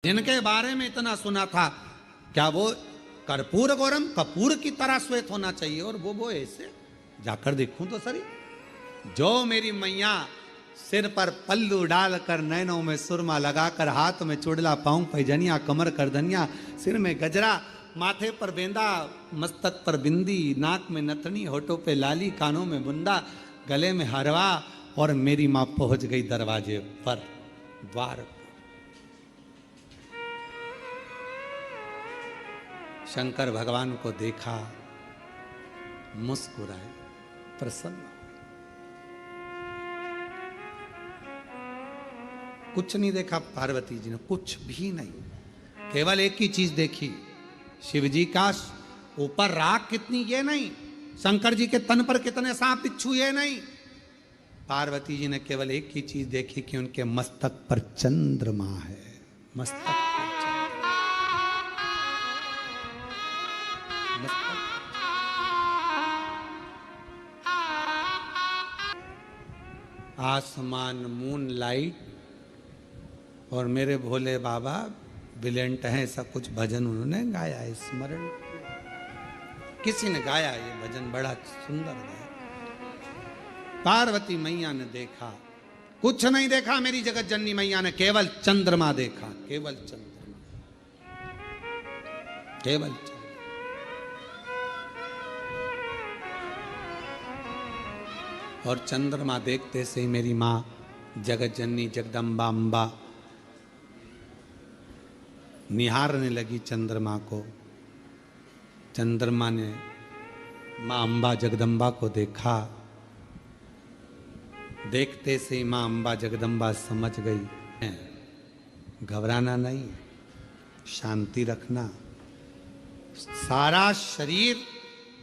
जिनके बारे में इतना सुना था, क्या वो कर्पूर गौरम कपूर की तरह श्वेत होना चाहिए? और वो ऐसे जाकर देखूं तो सरी, जो मेरी मैया सिर पर पल्लू डालकर, नैनों में सुरमा लगाकर, हाथ में चुड़ला, पाँव पैजनिया, कमर करधनिया, सिर में गजरा, माथे पर बेंदा, मस्तक पर बिंदी, नाक में नथनी, होठों पे लाली, कानों में बुंदा, गले में हरवा, और मेरी माँ पहुंच गई दरवाजे पर, द्वार पर। शंकर भगवान को देखा, मुस्कुराए, प्रसन्न। कुछ नहीं देखा पार्वती जी ने, कुछ भी नहीं, केवल एक ही चीज देखी, शिव जी का ऊपर राख कितनी ये नहीं, शंकर जी के तन पर कितने सांप बिच्छू ये नहीं, पार्वती जी ने केवल एक ही चीज देखी कि उनके मस्तक पर चंद्रमा है, मस्तक पर आसमान, मून लाइट, और मेरे भोले बाबा ब्रिलियंट हैं, ऐसा कुछ भजन उन्होंने गाया है, स्मरण किसी ने गाया, ये भजन बड़ा सुंदर गाया। पार्वती मैया ने देखा, कुछ नहीं देखा मेरी जगत जननी मैया ने, केवल चंद्रमा देखा, केवल चंद्रमा, केवल चंद्रमा। और चंद्रमा देखते से ही मेरी माँ जगत जननी जगदम्बा अम्बा निहारने लगी चंद्रमा को। चंद्रमा ने माँ अम्बा जगदम्बा को देखा, देखते से ही माँ अम्बा जगदम्बा समझ गई, घबराना नहीं, शांति रखना, सारा शरीर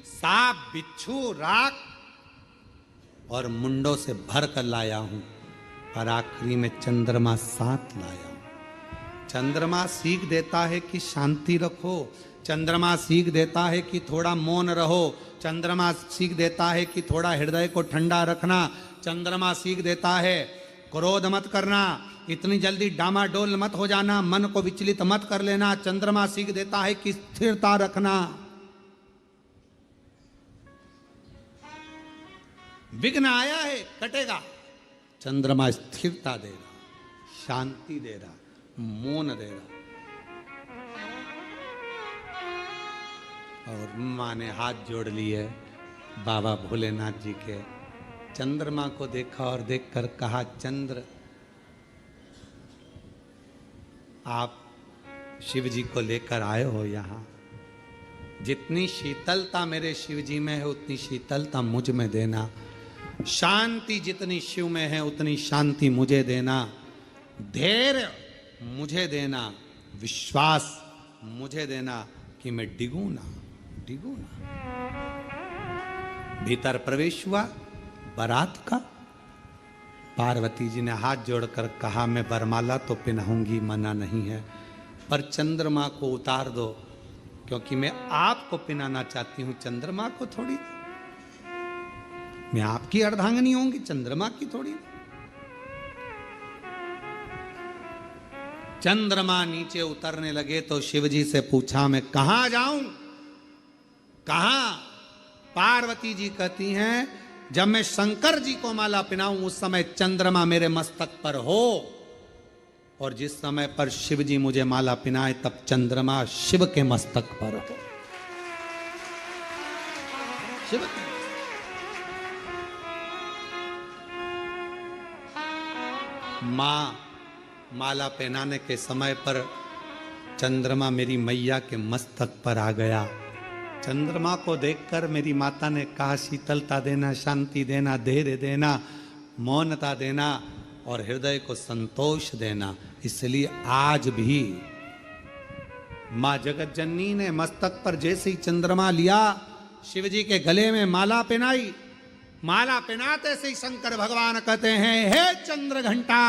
सांप बिच्छू राख और मुंडों से भर कर लाया हूं, और आखिरी में चंद्रमा साथ लाया हूं। चंद्रमा सीख देता है कि शांति रखो, चंद्रमा सीख देता है कि थोड़ा मौन रहो, चंद्रमा सीख देता है कि थोड़ा हृदय को ठंडा रखना, चंद्रमा सीख देता है क्रोध मत करना, इतनी जल्दी डामाडोल मत हो जाना, मन को विचलित मत कर लेना, चंद्रमा सीख देता है कि स्थिरता रखना। विघ्न आया है, कटेगा, चंद्रमा स्थिरता दे रहा, शांति दे रहा, मौन दे रहा। और माँ ने हाथ जोड़ लिए बाबा भोलेनाथ जी के, चंद्रमा को देखा और देखकर कहा, चंद्र आप शिव जी को लेकर आए हो यहाँ, जितनी शीतलता मेरे शिव जी में है उतनी शीतलता मुझ में देना, शांति जितनी शिव में है उतनी शांति मुझे देना, धैर्य मुझे देना, विश्वास मुझे देना कि मैं डिगू ना। भीतर प्रवेश हुआ बारात का। पार्वती जी ने हाथ जोड़कर कहा, मैं बरमाला तो पहनाऊंगी, मना नहीं है, पर चंद्रमा को उतार दो, क्योंकि मैं आपको पहनाना चाहती हूं, चंद्रमा को थोड़ी। मैं आपकी अर्धांगिनी होंगी, चंद्रमा की थोड़ी। चंद्रमा नीचे उतरने लगे तो शिवजी से पूछा, मैं कहां जाऊं, कहां? पार्वती जी कहती हैं, जब मैं शंकर जी को माला पहनाऊं उस समय चंद्रमा मेरे मस्तक पर हो, और जिस समय पर शिव जी मुझे माला पहनाए तब चंद्रमा शिव के मस्तक पर हो। शिव के मां माला पहनाने के समय पर चंद्रमा मेरी मैया के मस्तक पर आ गया। चंद्रमा को देखकर मेरी माता ने कहा, शीतलता देना, शांति देना, धैर्य देना, मौनता देना और हृदय को संतोष देना। इसलिए आज भी मां जगत जननी ने मस्तक पर जैसे ही चंद्रमा लिया, शिव जी के गले में माला पहनाई, माला पहनाते से ही शंकर भगवान कहते हैं, हे चंद्र घंटा,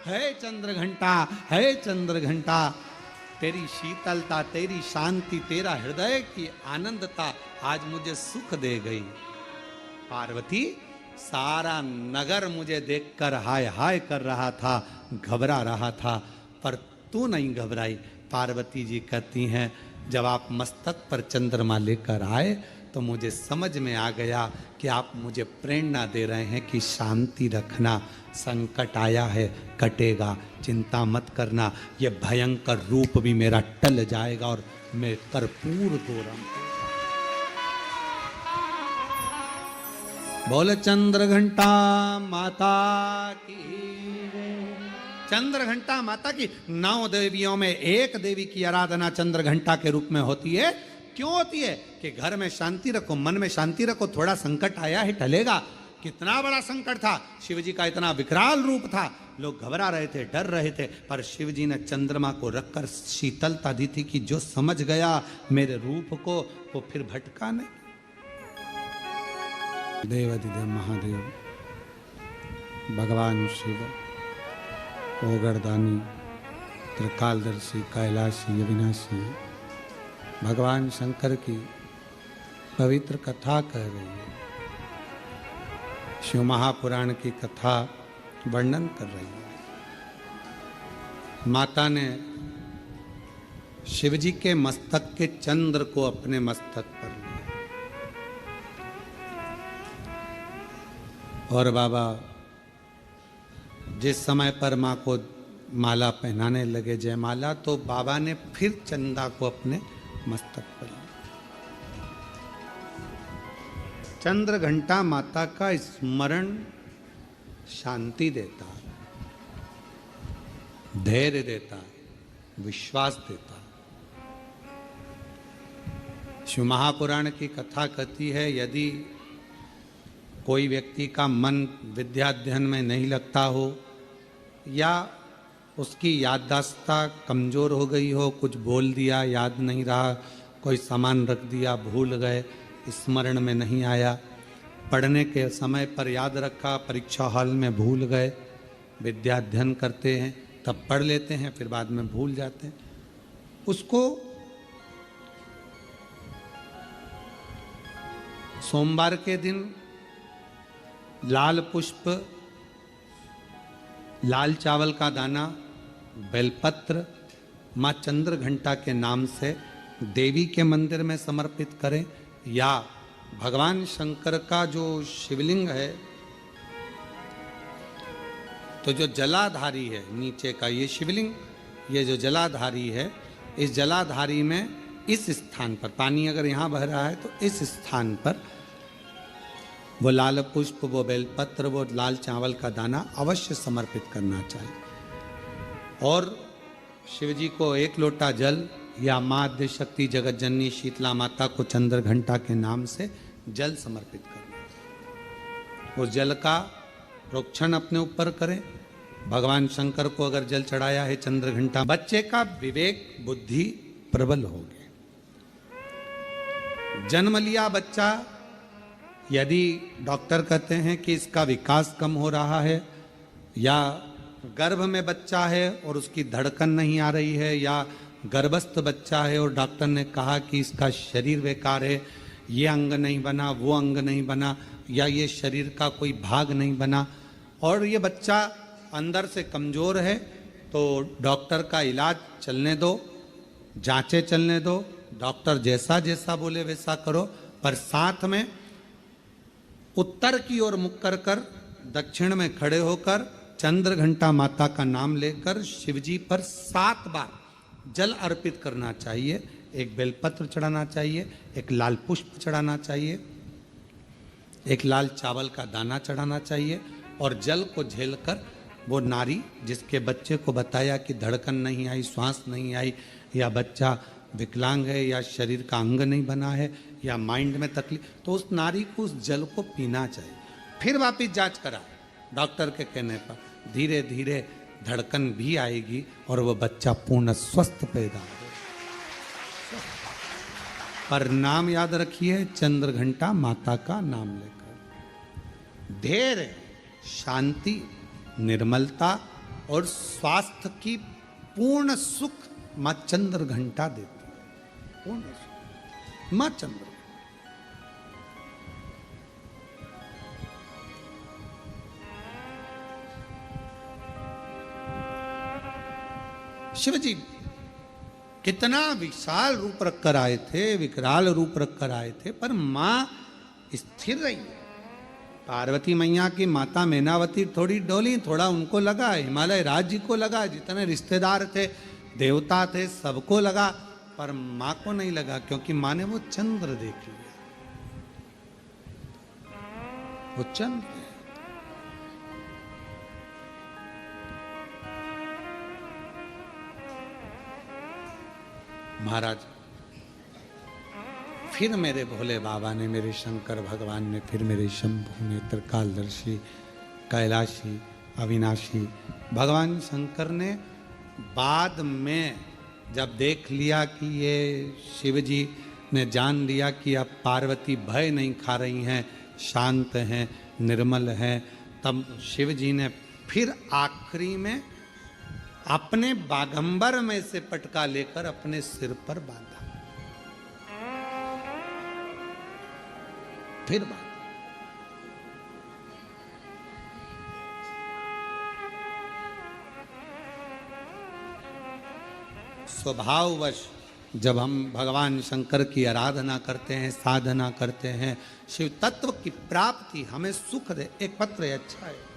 हे चंद्र घंटा, हे चंद्र घंटा, तेरी शीतलता, तेरी शांति, तेरा हृदय की आनंदता आज मुझे सुख दे गई। पार्वती, सारा नगर मुझे देखकर हाय हाय कर रहा था, घबरा रहा था, पर तू नहीं घबराई। पार्वती जी कहती हैं जब आप मस्तक पर चंद्रमा लेकर आए तो मुझे समझ में आ गया कि आप मुझे प्रेरणा दे रहे हैं कि शांति रखना, संकट आया है कटेगा, चिंता मत करना, ये भयंकर रूप भी मेरा टल जाएगा और मैं कर्पूर गौरम। बोल चंद्र घंटा माता की। चंद्र घंटा माता की 9 देवियों में एक देवी की आराधना चंद्र घंटा के रूप में होती है। क्यों होती है? कि घर में शांति रखो, मन में शांति रखो, थोड़ा संकट आया है टलेगा। कितना बड़ा संकट था, शिव जी का इतना विकराल रूप था, लोग घबरा रहे थे, डर रहे थे, पर शिव जी ने चंद्रमा को रखकर शीतलता दी थी कि जो समझ गया मेरे रूप को वो फिर भटका नहीं। देवाधिदेव महादेव भगवान शिव ओगरदानी त्रिकालदर्शी कैलाशी अविनाशी भगवान शंकर की पवित्र कथा कह रही है। शिव महापुराण की कथा वर्णन कर रही है। माता ने शिवजी के मस्तक के चंद्र को अपने मस्तक पर लिया और बाबा जिस समय पर माँ को माला पहनाने लगे जयमाला, तो बाबा ने फिर चंदा को अपने मस्तक पर लिया। चंद्र घंटा माता का स्मरण शांति देता, धैर्य देता, विश्वास देता। शिव महापुराण की कथा कहती है यदि कोई व्यक्ति का मन विद्याध्ययन में नहीं लगता हो या उसकी याददाश्त कमज़ोर हो गई हो, कुछ बोल दिया याद नहीं रहा, कोई सामान रख दिया भूल गए, स्मरण में नहीं आया, पढ़ने के समय पर याद रखा, परीक्षा हॉल में भूल गए, विद्या अध्ययन करते हैं तब पढ़ लेते हैं फिर बाद में भूल जाते हैं, उसको सोमवार के दिन लाल पुष्प, लाल चावल का दाना, बेलपत्र माँ चंद्र घंटा के नाम से देवी के मंदिर में समर्पित करें या भगवान शंकर का जो शिवलिंग है, तो जो जलाधारी है नीचे का ये शिवलिंग, ये जो जलाधारी है, इस जलाधारी में इस स्थान पर पानी अगर यहाँ बह रहा है तो इस स्थान पर वो लाल पुष्प, वो बेलपत्र, वो लाल चावल का दाना अवश्य समर्पित करना चाहिए। और शिव जी को 1 लोटा जल या माँ आद्य शक्ति जगत जननी शीतला माता को चंद्र घंटा के नाम से जल समर्पित करना। उस जल का प्रोक्षण अपने ऊपर करें। भगवान शंकर को अगर जल चढ़ाया है चंद्र घंटा, बच्चे का विवेक बुद्धि प्रबल होगी। जन्म लिया बच्चा, यदि डॉक्टर कहते हैं कि इसका विकास कम हो रहा है या गर्भ में बच्चा है और उसकी धड़कन नहीं आ रही है या गर्भस्थ बच्चा है और डॉक्टर ने कहा कि इसका शरीर बेकार है, ये अंग नहीं बना, वो अंग नहीं बना या ये शरीर का कोई भाग नहीं बना और ये बच्चा अंदर से कमज़ोर है, तो डॉक्टर का इलाज चलने दो, जांचें चलने दो, डॉक्टर जैसा जैसा बोले वैसा करो, पर साथ में उत्तर की ओर मुख कर कर दक्षिण में खड़े होकर चंद्र घंटा माता का नाम लेकर शिवजी पर 7 बार जल अर्पित करना चाहिए। एक बेलपत्र चढ़ाना चाहिए, एक लाल पुष्प चढ़ाना चाहिए, एक लाल चावल का दाना चढ़ाना चाहिए और जल को झेलकर वो नारी जिसके बच्चे को बताया कि धड़कन नहीं आई, श्वास नहीं आई या बच्चा विकलांग है या शरीर का अंग नहीं बना है या माइंड में तकलीफ, तो उस नारी को उस जल को पीना चाहिए। फिर वापिस जांच करा डॉक्टर के कहने पर, धीरे धीरे धड़कन भी आएगी और वो बच्चा पूर्ण स्वस्थ पैदा होगा। पर नाम याद रखिए, चंद्र घंटा माता का नाम लेकर धैर्य, शांति, निर्मलता और स्वास्थ्य की पूर्ण सुख माँ चंद्र घंटा देती है। पूर्ण सुख माँ चंद्र। शिव जी कितना विशाल रूप रखकर आए थे, विकराल रूप रखकर आए थे, पर मां स्थिर रही। पार्वती मैया की माता मैनावती थोड़ी डोली, थोड़ा उनको लगा, हिमालय राज्य को लगा, जितने रिश्तेदार थे, देवता थे, सबको लगा, पर मां को नहीं लगा, क्योंकि मां ने वो चंद्र देख लिया। वो चंद्र है। महाराज फिर मेरे भोले बाबा ने, मेरे शंकर भगवान ने, फिर मेरे शंभु ने, त्रिकालदर्शी, कैलाशी, अविनाशी भगवान शंकर ने बाद में जब देख लिया कि ये शिव जी ने जान लिया कि अब पार्वती भय नहीं खा रही हैं, शांत हैं, निर्मल हैं, तब शिव जी ने फिर आखिरी में अपने बागंबर में से पटका लेकर अपने सिर पर बांधा, फिर बांधा। स्वभाववश जब हम भगवान शंकर की आराधना करते हैं, साधना करते हैं, शिव तत्व की प्राप्ति हमें सुख दे। एक पत्र है, अच्छा है।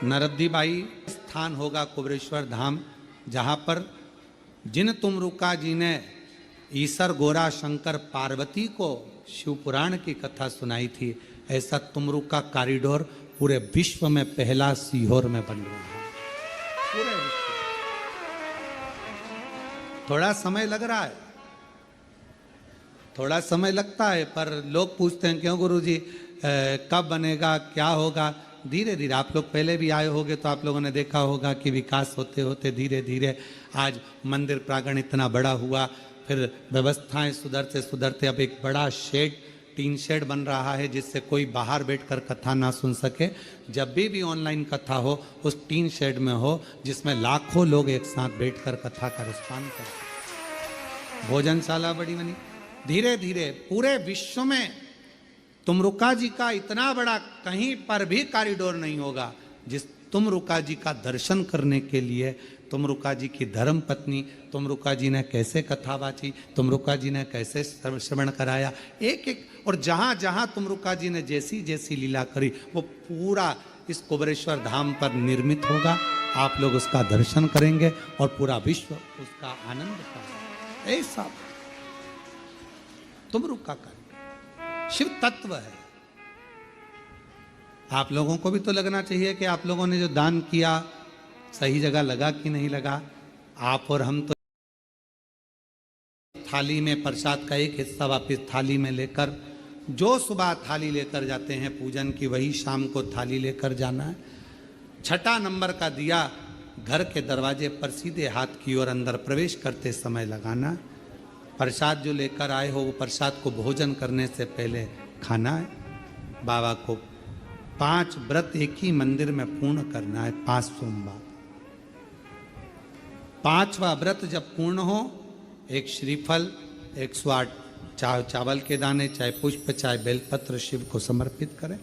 नरद्दीबाई स्थान होगा कुबरेश्वर धाम, जहाँ पर जिन तुमरुका जी ने ईसर गोरा शंकर पार्वती को शिव पुराण की कथा सुनाई थी, ऐसा तुमरुका कॉरिडोर पूरे विश्व में पहला सीहोर में बन रहा है। पूरे विश्व थोड़ा समय लग रहा है, थोड़ा समय लगता है, पर लोग पूछते हैं क्यों गुरुजी कब बनेगा, क्या होगा। धीरे धीरे, आप लोग पहले भी आए होंगे तो आप लोगों ने देखा होगा कि विकास होते होते धीरे धीरे आज मंदिर प्रांगण इतना बड़ा हुआ, फिर व्यवस्थाएं सुधरते सुधरते अब एक बड़ा शेड, टीन शेड बन रहा है, जिससे कोई बाहर बैठकर कथा ना सुन सके। जब भी ऑनलाइन कथा हो उस टीन शेड में हो, जिसमें लाखों लोग एक साथ बैठकर कथा का रिस्पान करें। भोजनशाला बड़ी बनी। धीरे धीरे पूरे विश्व में तुमरुका जी का इतना बड़ा कहीं पर भी कॉरिडोर नहीं होगा। जिस तुमरुका जी का दर्शन करने के लिए, तुमरुका जी की धर्म पत्नी, तुमरुका जी ने कैसे कथा बाची, तुमरुका जी ने कैसे श्रवण कराया, एक एक, और जहाँ जहाँ तुमरुका जी ने जैसी जैसी लीला करी, वो पूरा इस कुबरेश्वर धाम पर निर्मित होगा। आप लोग उसका दर्शन करेंगे और पूरा विश्व उसका आनंद पाएगा। ऐसा तुमरुका का शिव तत्व है। आप लोगों को भी तो लगना चाहिए कि आप लोगों ने जो दान किया सही जगह लगा कि नहीं लगा। आप और हम तो थाली में प्रसाद का एक हिस्सा वापस थाली में लेकर, जो सुबह थाली लेकर जाते हैं पूजन की, वही शाम को थाली लेकर जाना है। 6 नंबर का दिया घर के दरवाजे पर सीधे हाथ की ओर अंदर प्रवेश करते समय लगाना। प्रसाद जो लेकर आए हो वो प्रसाद को भोजन करने से पहले खाना है। बाबा को 5 व्रत एक ही मंदिर में पूर्ण करना है, 5 सोमवार। 5वां व्रत जब पूर्ण हो, एक श्रीफल, 108 चाहे चावल के दाने, चाहे पुष्प, चाहे बेलपत्र शिव को समर्पित करें।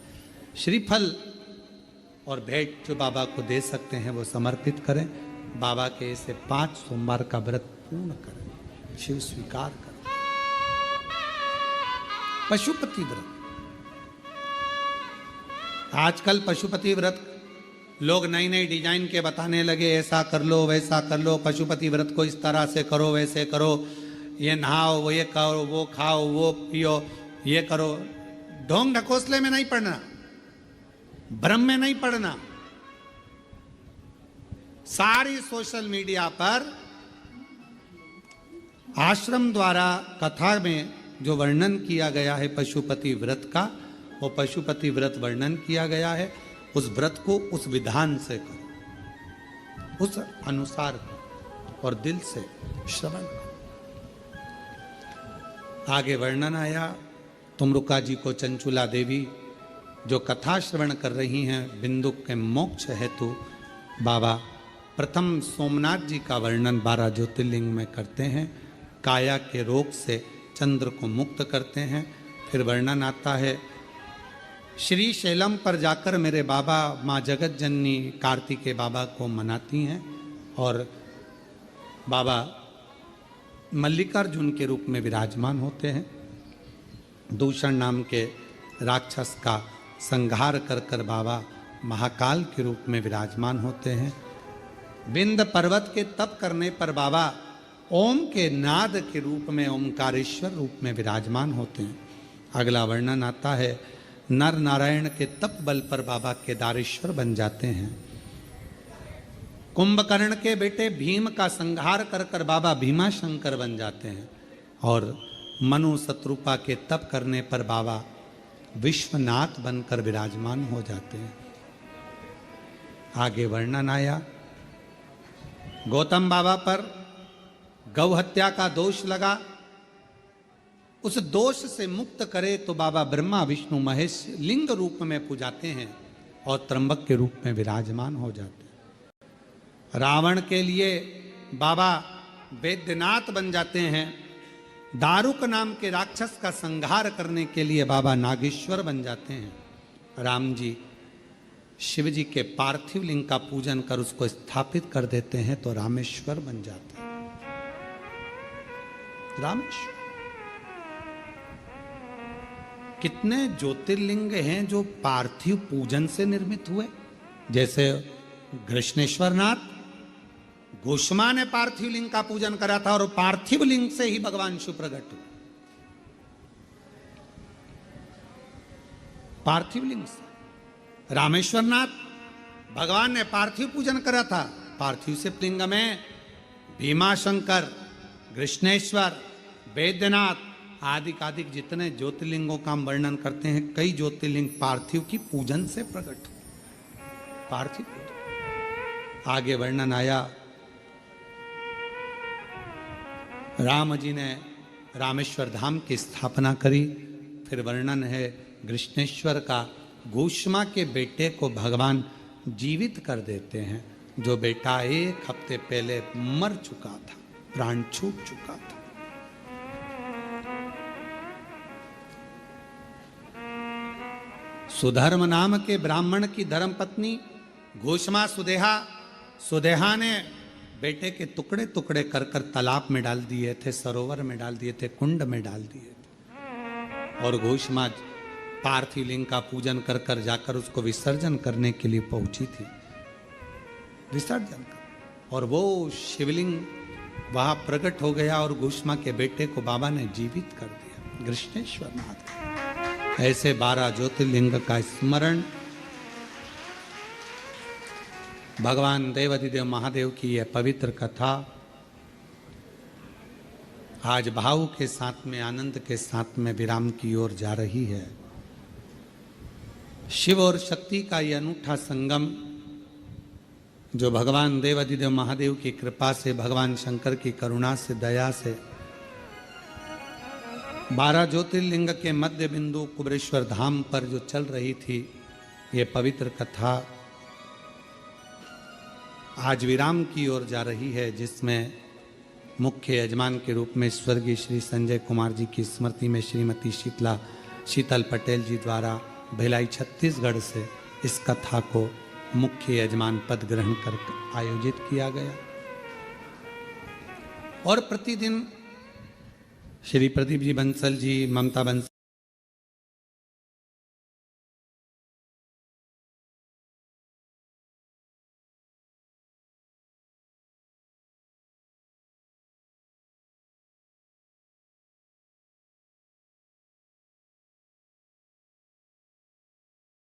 श्रीफल और भेंट जो बाबा को दे सकते हैं वो समर्पित करें। बाबा के ऐसे 5 सोमवार का व्रत पूर्ण करें, शिव स्वीकार करें। पशुपति व्रत, आजकल पशुपति व्रत लोग नई नई डिजाइन के बताने लगे, ऐसा कर लो वैसा कर लो, पशुपति व्रत को इस तरह से करो, वैसे करो, ये नहाओ, वो ये करो, वो खाओ, वो पियो, ये करो। ढोंग ढकोसले में नहीं पड़ना, भ्रम में नहीं पड़ना। सारी सोशल मीडिया पर आश्रम द्वारा कथा में जो वर्णन किया गया है पशुपति व्रत का, वो पशुपति व्रत वर्णन किया गया है। उस व्रत को उस विधान से करो, उस अनुसार करो और दिल से श्रवण करो। आगे वर्णन आया तुमरुका जी को चंचुला देवी जो कथा श्रवण कर रही हैं, बिंदु के मोक्ष हेतु बाबा प्रथम सोमनाथ जी का वर्णन 12 ज्योतिर्लिंग में करते हैं। काया के रोग से चंद्र को मुक्त करते हैं। फिर वर्णन आता है श्री शैलम पर जाकर मेरे बाबा माँ जगत जननी कार्तिकेय बाबा को मनाती हैं और बाबा मल्लिकार्जुन के रूप में विराजमान होते हैं। दूषण नाम के राक्षस का संहार कर कर बाबा महाकाल के रूप में विराजमान होते हैं। विंध्य पर्वत के तप करने पर बाबा ओम के नाद के रूप में ओमकारेश्वर रूप में विराजमान होते हैं। अगला वर्णन आता है नर नारायण के तप बल पर बाबा केदारेश्वर बन जाते हैं। कुंभकर्ण के बेटे भीम का संहार कर कर बाबा भीमा शंकर बन जाते हैं और मनु शत्रुपा के तप करने पर बाबा विश्वनाथ बनकर विराजमान हो जाते हैं। आगे वर्णन आया गौतम बाबा पर गौ हत्या का दोष लगा, उस दोष से मुक्त करे तो बाबा ब्रह्मा विष्णु महेश लिंग रूप में पूजाते हैं और त्र्यंबक के रूप में विराजमान हो जाते हैं। रावण के लिए बाबा वैद्यनाथ बन जाते हैं। दारुक नाम के राक्षस का संहार करने के लिए बाबा नागेश्वर बन जाते हैं। राम जी शिव जी के पार्थिव लिंग का पूजन कर उसको स्थापित कर देते हैं तो रामेश्वर बन जाते हैं। रामेश्वर कितने ज्योतिर्लिंग हैं जो पार्थिव पूजन से निर्मित हुए, जैसे कृष्णेश्वरनाथ गोष्मा ने पार्थिव लिंग का पूजन करा था और पार्थिव लिंग से ही भगवान शिव प्रकट हुए। पार्थिव लिंग से रामेश्वरनाथ भगवान ने पार्थिव पूजन करा था। पार्थिव से लिंग में भीमाशंकर, कृष्णेश्वर, वैद्यनाथ आदि आदि जितने ज्योतिर्लिंगों का हम वर्णन करते हैं, कई ज्योतिर्लिंग पार्थिव की पूजन से प्रकट हुए। पार्थिव पूजन। आगे वर्णन आया राम जी ने रामेश्वर धाम की स्थापना करी। फिर वर्णन है कृष्णेश्वर का, गोष्मा के बेटे को भगवान जीवित कर देते हैं, जो बेटा 1 हफ्ते पहले मर चुका था, प्राण छूट चुका था। सुधर्म नाम के ब्राह्मण की धर्म पत्नी घोषमा सुदेहा ने बेटे के टुकड़े टुकड़े कर कर तालाब में डाल दिए थे, सरोवर में डाल दिए थे, कुंड में डाल दिए थे। और घोषमा पार्थिव लिंग का पूजन कर कर जाकर उसको विसर्जन करने के लिए पहुंची थी। विसर्जन कर और वो शिवलिंग वहां प्रकट हो गया और घोषमा के बेटे को बाबा ने जीवित कर दिया। कृष्णेश्वर नाथ ऐसे 12 ज्योतिर्लिंग का स्मरण भगवान देवाधिदेव महादेव की यह पवित्र कथा आज भाव के साथ में, आनंद के साथ में विराम की ओर जा रही है। शिव और शक्ति का यह अनूठा संगम जो भगवान देवाधिदेव महादेव की कृपा से, भगवान शंकर की करुणा से, दया से 12 ज्योतिर्लिंग के मध्य बिंदु कुबरेश्वर धाम पर जो चल रही थी, ये पवित्र कथा आज विराम की ओर जा रही है, जिसमें मुख्य यजमान के रूप में स्वर्गीय श्री संजय कुमार जी की स्मृति में श्रीमती शीतल पटेल जी द्वारा भिलाई छत्तीसगढ़ से इस कथा को मुख्य यजमान पद ग्रहण कर आयोजित किया गया। और प्रतिदिन श्री प्रदीप जी बंसल जी, ममता बंसल